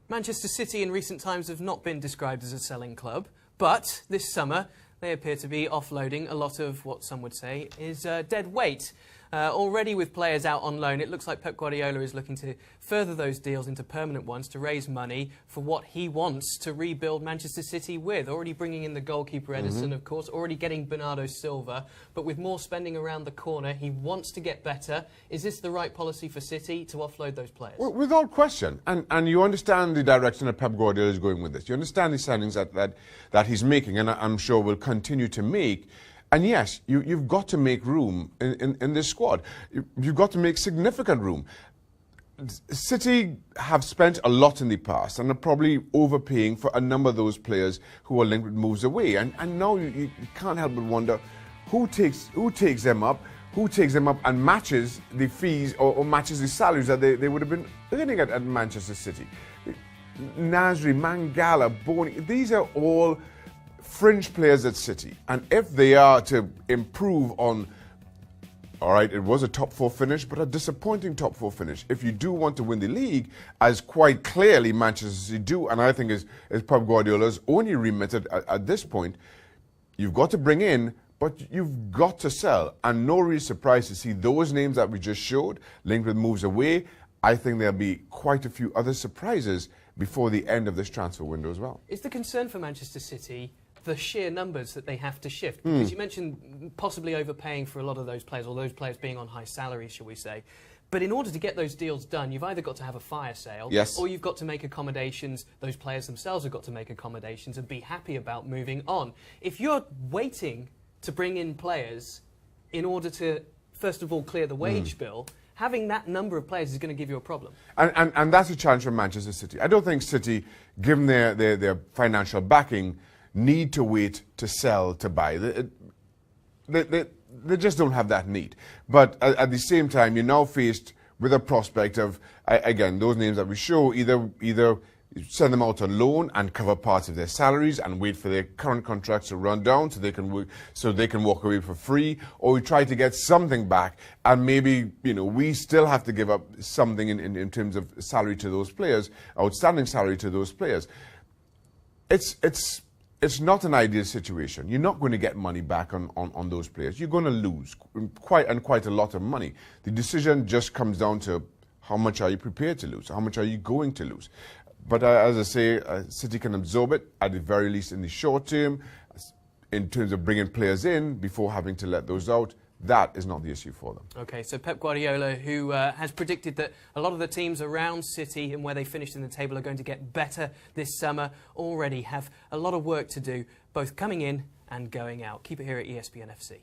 Manchester City in recent times have not been described as a selling club, but this summer they appear to be offloading a lot of what some would say is dead weight. Already with players out on loan, it looks like Pep Guardiola is looking to further those deals into permanent ones to raise money for what he wants to rebuild Manchester City with. Already bringing in the goalkeeper Ederson, of course, already getting Bernardo Silva, but with more spending around the corner, he wants to get better. Is this the right policy for City to offload those players? Well, without question. And you understand the direction that Pep Guardiola is going with this. You understand the signings that he's making, and I'm sure will continue to make. And yes, you've got to make room in this squad. You've got to make significant room. City have spent a lot in the past and are probably overpaying for a number of those players who are linked with moves away. And now you can't help but wonder who takes them up and matches the fees or matches the salaries that they would have been earning at Manchester City. Nasri, Mangala, Boni, these are all fringe players at City, and if they are to improve on, all right, it was a top four finish, but a disappointing top four finish. If you do want to win the league, as quite clearly Manchester City do, and I think is Pep Guardiola's only remit at this point, you've got to bring in, but you've got to sell. And no real surprise to see those names that we just showed linked with moves away. I think there'll be quite a few other surprises before the end of this transfer window as well. Is the concern for Manchester City the sheer numbers that they have to shift? Because you mentioned possibly overpaying for a lot of those players, or those players being on high salaries, shall we say. But in order to get those deals done, you've either got to have a fire sale, yes, or you've got to make accommodations. Those players themselves have got to make accommodations and be happy about moving on. If you're waiting to bring in players in order to, first of all, clear the wage bill, having that number of players is going to give you a problem. And that's a challenge for Manchester City. I don't think City, given their financial backing, need to wait to sell to buy. They just don't have that need. But at the same time, you're now faced with a prospect of, again, those names that we show, either send them out on loan and cover parts of their salaries and wait for their current contracts to run down so they can walk away for free, or we try to get something back, and maybe, you know, we still have to give up something in terms of salary to those players, outstanding salary to those players. It's not an ideal situation. You're not going to get money back on those players. You're going to lose quite a lot of money. The decision just comes down to how much are you prepared to lose? How much are you going to lose? But as I say, City can absorb it, at the very least in the short term, in terms of bringing players in before having to let those out. That is not the issue for them. OK, so Pep Guardiola, who has predicted that a lot of the teams around City and where they finished in the table are going to get better this summer, already have a lot of work to do, both coming in and going out. Keep it here at ESPN FC.